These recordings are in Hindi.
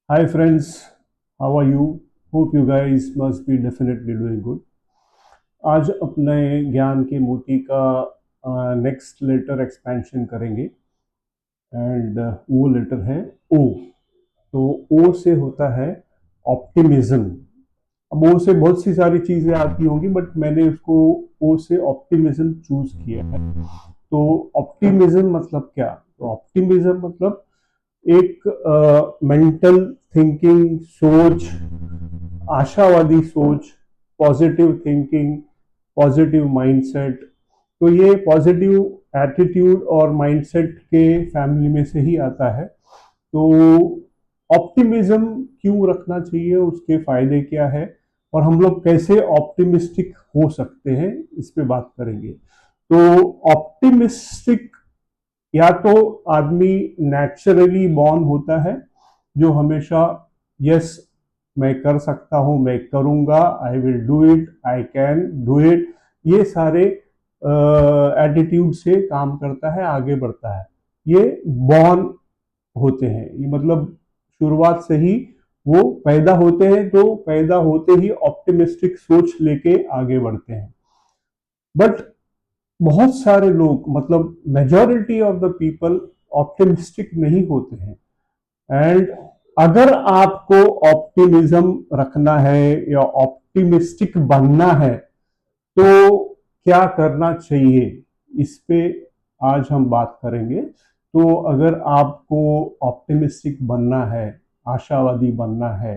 Hi friends, how are you? Hope you guys must be definitely doing good. आज अपने ज्ञान के मोती का नेक्स्ट लेटर एक्सपेंशन करेंगे एंड वो लेटर है ओ। तो ओ से होता है ऑप्टिमिज्म। अब ओ से बहुत सी सारी चीजें आती होंगी बट मैंने उसको ओ से ऑप्टिमिज्म चूज किया है। तो ऑप्टिमिज्म मतलब क्या? तो ऑप्टिमिज्म मतलब एक मेंटल थिंकिंग, सोच, आशावादी सोच, पॉजिटिव थिंकिंग, पॉजिटिव माइंडसेट। तो ये पॉजिटिव एटीट्यूड और माइंडसेट के फैमिली में से ही आता है। तो ऑप्टिमिज्म क्यों रखना चाहिए, उसके फायदे क्या है और हम लोग कैसे ऑप्टिमिस्टिक हो सकते हैं, इस पे बात करेंगे। तो ऑप्टिमिस्टिक या तो आदमी नेचुरली बॉर्न होता है जो हमेशा यस मैं कर सकता हूं, मैं करूंगा, I will do it, I can do it, ये सारे एटीट्यूड से काम करता है, आगे बढ़ता है। ये बॉर्न होते हैं, ये मतलब शुरुआत से ही वो पैदा होते हैं, तो पैदा होते ही ऑप्टिमिस्टिक सोच लेके आगे बढ़ते हैं। बट बहुत सारे लोग, मतलब majority of the people optimistic नहीं होते हैं। एंड अगर आपको ऑप्टिमिज्म रखना है या ऑप्टिमिस्टिक बनना है तो क्या करना चाहिए, इस पे आज हम बात करेंगे। तो अगर आपको ऑप्टिमिस्टिक बनना है, आशावादी बनना है,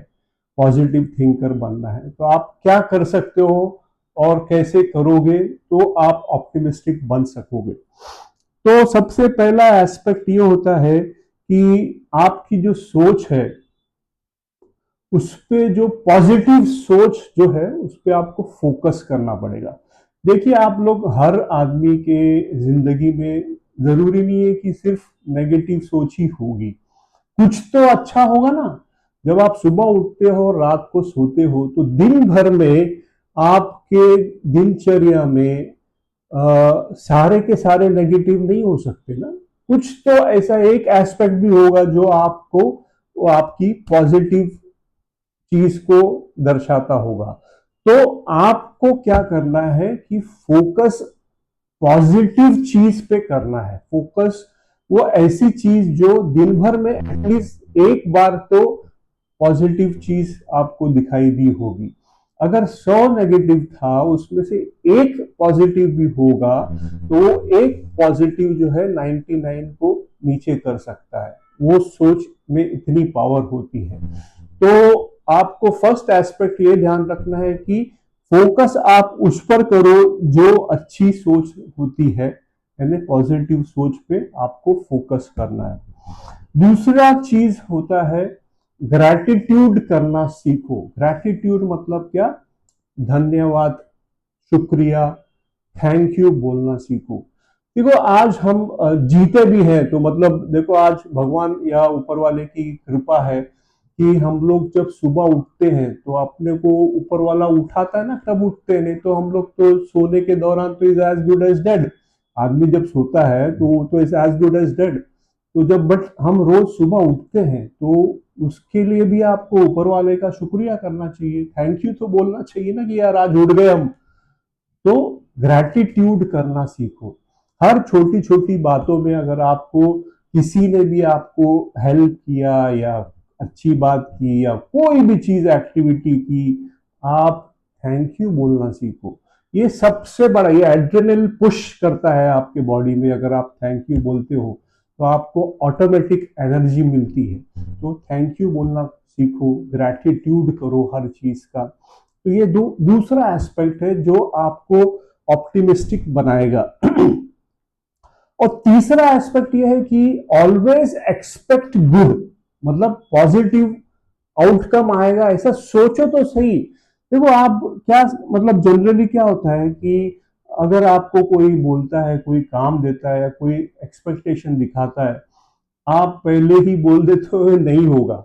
पॉजिटिव थिंकर बनना है, तो आप क्या कर सकते हो और कैसे करोगे तो आप ऑप्टिमिस्टिक बन सकोगे। तो सबसे पहला एस्पेक्ट ये होता है कि आपकी जो सोच है उस पे, जो पॉजिटिव सोच जो है उस पे आपको फोकस करना पड़ेगा। देखिए, आप लोग, हर आदमी के जिंदगी में जरूरी नहीं है कि सिर्फ नेगेटिव सोच ही होगी, कुछ तो अच्छा होगा ना। जब आप सुबह उठते हो, रात को सोते हो, तो दिन भर में आपके दिनचर्या में सारे के सारे नेगेटिव नहीं हो सकते ना। कुछ तो ऐसा एक एस्पेक्ट भी होगा जो आपको, वो आपकी पॉजिटिव चीज को दर्शाता होगा। तो आपको क्या करना है कि फोकस पॉजिटिव चीज पे करना है। फोकस वो ऐसी चीज जो दिन भर में एटलीस्ट एक बार तो पॉजिटिव चीज आपको दिखाई दी होगी। अगर 100 नेगेटिव था, उसमें से एक पॉजिटिव भी होगा, तो एक पॉजिटिव जो है 99 को नीचे कर सकता है। वो सोच में इतनी पावर होती है। तो आपको फर्स्ट एस्पेक्ट ये ध्यान रखना है कि फोकस आप उस पर करो जो अच्छी सोच होती है, यानी पॉजिटिव सोच पे आपको फोकस करना है। दूसरा चीज होता है ग्रैटिट्यूड करना सीखो। ग्रैटिट्यूड मतलब क्या? धन्यवाद, शुक्रिया, थैंक यू बोलना सीखो। देखो, आज हम जीते भी हैं तो मतलब देखो, आज भगवान या ऊपर वाले की कृपा है कि हम लोग जब सुबह उठते हैं तो अपने को ऊपर वाला उठाता है ना, तब उठते हैं। नहीं तो हम लोग तो सोने के दौरान तो is as good as dead. आदमी जब सोता है तो वो तो is as good as dead. तो जब बट हम रोज सुबह उठते हैं तो उसके लिए भी आपको ऊपर वाले का शुक्रिया करना चाहिए, थैंक यू तो बोलना चाहिए ना कि यार आज उठ गए हम। तो ग्रैटिट्यूड करना सीखो। हर छोटी छोटी बातों में अगर आपको किसी ने भी आपको हेल्प किया या अच्छी बात की या कोई भी चीज एक्टिविटी की, आप थैंक यू बोलना सीखो। ये सबसे बड़ा, ये एड्रेनल पुश करता है आपके बॉडी में। अगर आप थैंक यू बोलते हो तो आपको ऑटोमेटिक एनर्जी मिलती है। तो थैंक यू बोलना सीखो, ग्रैटिट्यूड करो हर चीज का। तो ये दूसरा एस्पेक्ट है जो आपको ऑप्टिमिस्टिक बनाएगा। और तीसरा एस्पेक्ट ये है कि ऑलवेज एक्सपेक्ट गुड, मतलब पॉजिटिव आउटकम आएगा ऐसा सोचो तो सही। देखो, आप क्या, मतलब जनरली क्या होता है कि अगर आपको कोई बोलता है, कोई काम देता है या कोई एक्सपेक्टेशन दिखाता है, आप पहले ही बोल देते हो नहीं होगा,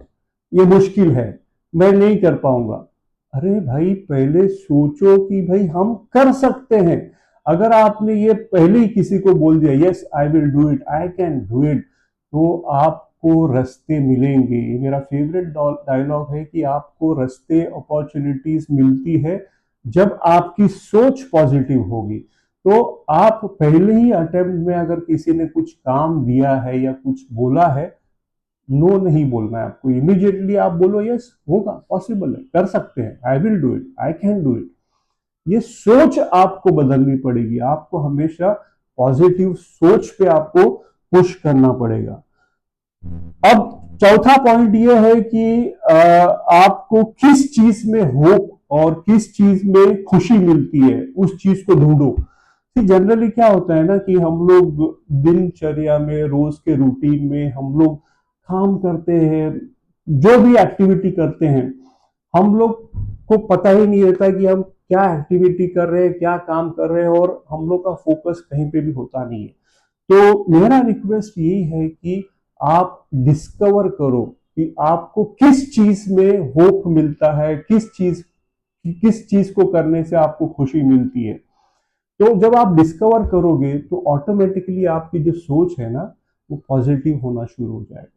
ये मुश्किल है, मैं नहीं कर पाऊंगा। अरे भाई, पहले सोचो कि भाई हम कर सकते हैं। अगर आपने ये पहले ही किसी को बोल दिया yes I will do it, I can do it, तो आप आपको रास्ते मिलेंगे। ये मेरा फेवरेट डायलॉग है कि आपको रास्ते, अपॉर्चुनिटीज मिलती है जब आपकी सोच पॉजिटिव होगी। तो आप पहले ही अटेम्प्ट में अगर किसी ने कुछ काम दिया है या कुछ बोला है, नो नहीं बोलना है आपको। इमीडिएटली आप बोलो यस, होगा, पॉसिबल है, कर सकते हैं, I will do it, I can do it. ये सोच आपको बदलनी पड़ेगी। आपको हमेशा पॉजिटिव सोच पे आपको पुश करना पड़ेगा। अब चौथा पॉइंट ये है कि आपको किस चीज में होप और किस चीज में खुशी मिलती है, उस चीज को ढूंढो। जनरली क्या होता है ना कि हम लोग दिनचर्या में, रोज के रूटीन में हम लोग काम करते हैं, जो भी एक्टिविटी करते हैं, हम लोग को पता ही नहीं रहता कि हम क्या एक्टिविटी कर रहे हैं, क्या काम कर रहे हैं, और हम लोग का फोकस कहीं पे भी होता नहीं है। तो मेरा रिक्वेस्ट यही है कि आप डिस्कवर करो कि आपको किस चीज में होप मिलता है, किस चीज को करने से आपको खुशी मिलती है। तो जब आप डिस्कवर करोगे तो ऑटोमेटिकली आपकी जो सोच है ना, वो पॉजिटिव होना शुरू हो जाएगा।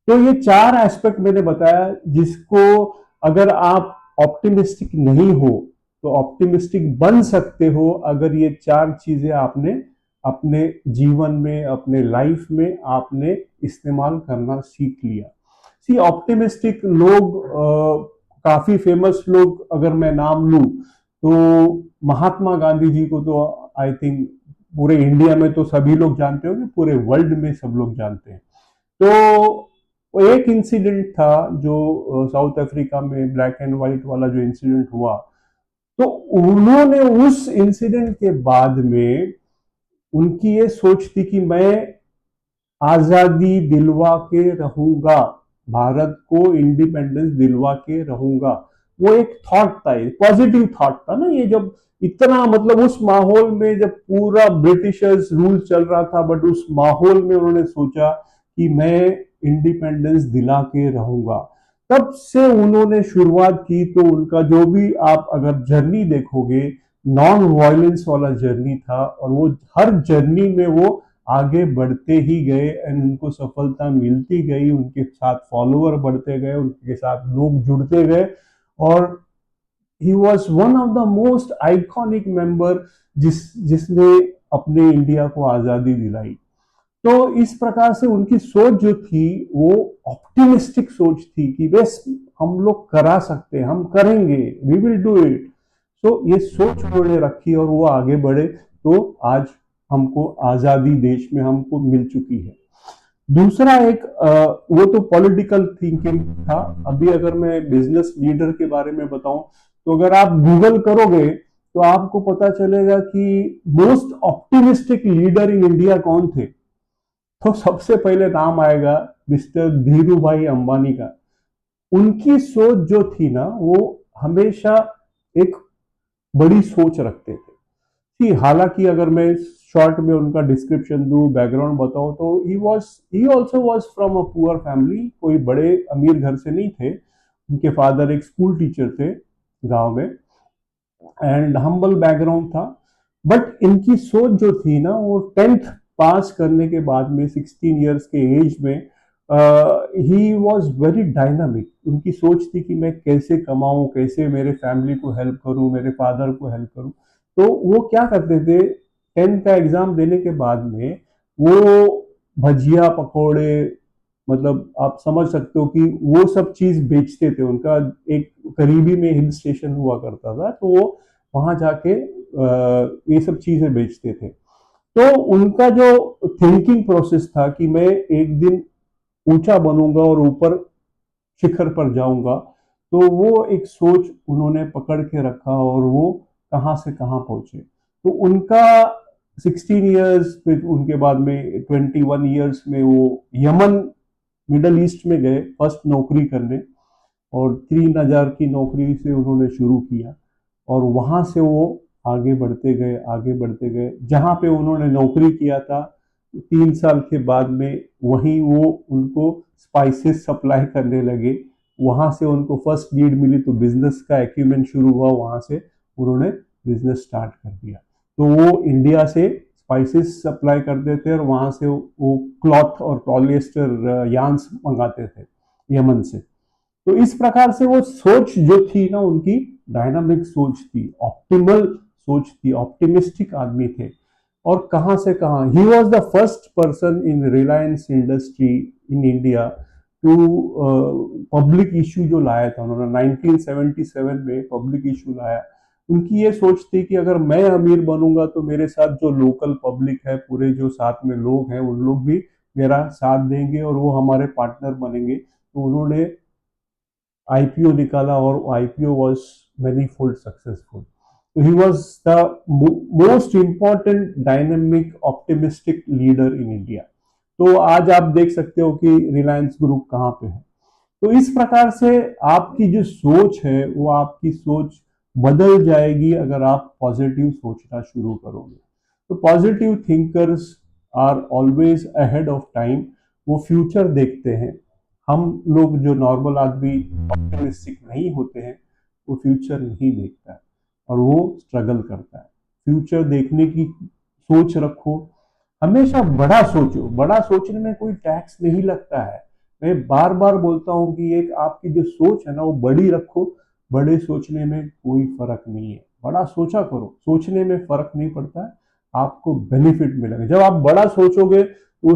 तो ये 4 एस्पेक्ट मैंने बताया, जिसको अगर आप ऑप्टिमिस्टिक नहीं हो तो ऑप्टिमिस्टिक बन सकते हो अगर ये 4 चीजें आपने अपने जीवन में, अपने लाइफ में आपने इस्तेमाल करना सीख लिया। सी ऑप्टिमिस्टिक लोग, काफी फेमस लोग अगर मैं नाम लूं तो महात्मा गांधी जी को तो आई थिंक पूरे इंडिया में तो सभी लोग जानते होंगे, पूरे वर्ल्ड में सब लोग जानते हैं। तो एक इंसिडेंट था जो साउथ अफ्रीका में ब्लैक एंड व्हाइट वाला जो इंसिडेंट हुआ, तो उन्होंने उस इंसिडेंट के बाद में उनकी ये सोच थी कि मैं आजादी दिलवा के रहूंगा, भारत को इंडिपेंडेंस दिलवा के रहूंगा। वो एक थॉट था, पॉजिटिव थॉट था ना ये। जब इतना मतलब उस माहौल में जब पूरा ब्रिटिशर्स रूल चल रहा था, बट उस माहौल में उन्होंने सोचा कि मैं इंडिपेंडेंस दिला के रहूंगा। तब से उन्होंने शुरुआत की। तो उनका जो भी आप अगर जर्नी देखोगे, नॉन वायलेंस वाला जर्नी था, और वो हर जर्नी में वो आगे बढ़ते ही गए एंड उनको सफलता मिलती गई, उनके साथ फॉलोअर बढ़ते गए, उनके साथ लोग जुड़ते गए, और he was one of the most iconic member जिसने अपने इंडिया को आजादी दिलाई। तो इस प्रकार से उनकी सोच जो थी वो ऑप्टिमिस्टिक सोच थी कि बस हम लोग करा सकते हैं, हम करेंगे, वी विल डू इट। तो ये सोच उन्होंने रखी और वो आगे बढ़े, तो आज हमको आजादी देश में हमको मिल चुकी है। दूसरा एक वो तो पॉलिटिकल थिंकिंग था। अभी अगर मैं बिजनेस लीडर के बारे में बताऊं, तो अगर आप गूगल करोगे तो आपको पता चलेगा कि most optimistic leader in India कौन थे। तो सबसे पहले नाम आएगा मिस्टर धीरू भाई अंबानी का। उनकी सोच जो थी ना, वो हमेशा एक बड़ी सोच रखते थे कि, हालांकि अगर मैं शॉर्ट में उनका डिस्क्रिप्शन दूं, बैकग्राउंड बताऊं, तो ही also was from a poor family. कोई बड़े अमीर घर से नहीं थे। उनके फादर एक स्कूल टीचर थे गांव में, एंड हम्बल बैकग्राउंड था। बट इनकी सोच जो थी ना, वो 10th पास करने के बाद में 16 इयर्स के एज में ही वॉज वेरी डायनामिक। उनकी सोच थी कि मैं कैसे कमाऊं, कैसे मेरे फैमिली को हेल्प करूं, मेरे फादर को हेल्प करूं। तो वो क्या करते थे, 10th का एग्जाम देने के बाद में वो भजिया पकौड़े, मतलब आप समझ सकते हो कि वो सब चीज बेचते थे। उनका एक करीबी में हिल स्टेशन हुआ करता था, तो वो वहां जाके ये सब चीजें बेचते थे। तो उनका जो थिंकिंग प्रोसेस था कि मैं एक दिन ऊंचा बनूंगा और ऊपर शिखर पर जाऊंगा, तो वो एक सोच उन्होंने पकड़ के रखा और वो कहां से कहां पहुंचे। तो उनका 16 इयर्स, फिर उनके बाद में 21 इयर्स में वो यमन, मिडल ईस्ट में गए फर्स्ट नौकरी करने, और 3,000 की नौकरी से उन्होंने शुरू किया, और वहां से वो आगे बढ़ते गए, आगे बढ़ते गए। जहां पे उन्होंने नौकरी किया था, 3 साल के बाद में वहीं वो उनको स्पाइसेस सप्लाई करने लगे। वहां से उनको फर्स्ट लीड मिली, तो बिजनेस का एक्यूमेंट शुरू हुआ। वहां से उन्होंने बिजनेस स्टार्ट कर दिया। तो वो इंडिया से स्पाइसेस सप्लाई करते थे और वहाँ से वो क्लॉथ और पॉलिएस्टर यार्न्स मंगाते थे यमन से। तो इस प्रकार से वो सोच जो थी ना उनकी, डायनामिक सोच थी, ऑप्टिमल सोच थी, ऑप्टिमिस्टिक आदमी थे। और कहाँ से कहाँ, he was the first person in Reliance industry in India to public issue जो लाया था उन्होंने 1977 में पब्लिक इशू लाया। उनकी ये सोच थी कि अगर मैं अमीर बनूंगा तो मेरे साथ जो लोकल पब्लिक है, पूरे जो साथ में लोग हैं, उन लोग भी मेरा साथ देंगे और वो हमारे पार्टनर बनेंगे। तो उन्होंने आईपीओ निकाला और IPO was many fold successful. तो he was the most important dynamic optimistic leader in India. तो आज आप देख सकते हो कि रिलायंस ग्रुप कहाँ पे है। तो इस प्रकार से आपकी जो सोच है वो आपकी सोच बदल जाएगी अगर आप पॉजिटिव सोचना शुरू करोगे। तो positive thinkers are always ahead of time, वो फ्यूचर देखते हैं। हम लोग जो नॉर्मल आदमी ऑप्टिमिस्टिक नहीं होते हैं, वो फ्यूचर नहीं देखता है और वो स्ट्रगल करता है। फ्यूचर देखने की सोच रखो, हमेशा बड़ा सोचो। बड़ा सोचने में कोई टैक्स नहीं लगता है। मैं बार बार बोलता हूँ कि एक आपकी जो सोच है ना वो बड़ी रखो। बड़े सोचने में कोई फर्क नहीं है, बड़ा सोचा करो, सोचने में फर्क नहीं पड़ता है, आपको बेनिफिट मिलेगा। जब आप बड़ा सोचोगे तो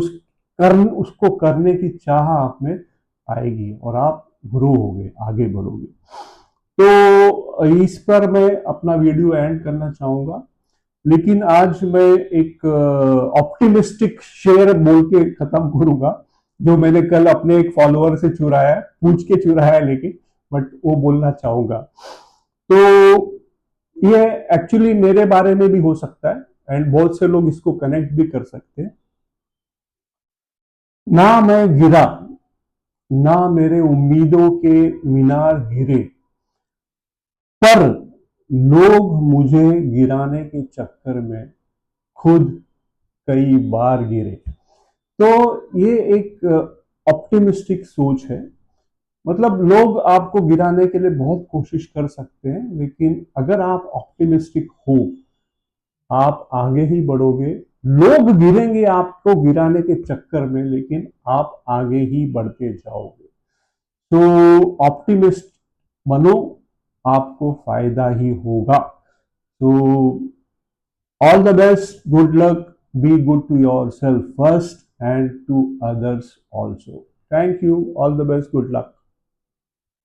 उसको करने की चाह आप में आएगी और आप ग्रो होगे, आगे बढ़ोगे। तो इस पर मैं अपना वीडियो एंड करना चाहूंगा, लेकिन आज मैं एक ऑप्टिमिस्टिक शेयर बोल के खत्म करूंगा, जो मैंने कल अपने एक फॉलोअर से चुराया, पूछ के चुराया, लेकिन बट वो बोलना चाहूंगा। तो ये एक्चुअली मेरे बारे में भी हो सकता है एंड बहुत से लोग इसको कनेक्ट भी कर सकते हैं। ना मैं गिरा, ना मेरे उम्मीदों के मीनार गिरे, पर लोग मुझे गिराने के चक्कर में खुद कई बार गिरे। तो ये एक ऑप्टिमिस्टिक सोच है। मतलब लोग आपको गिराने के लिए बहुत कोशिश कर सकते हैं, लेकिन अगर आप ऑप्टिमिस्टिक हो, आप आगे ही बढ़ोगे। लोग गिरेंगे आपको गिराने के चक्कर में, लेकिन आप आगे ही बढ़ते जाओगे। तो ऑप्टिमिस्ट बनो, आपको फायदा ही होगा। तो all the best, good luck, be good to yourself first and to others also. Thank you, all the best, good luck.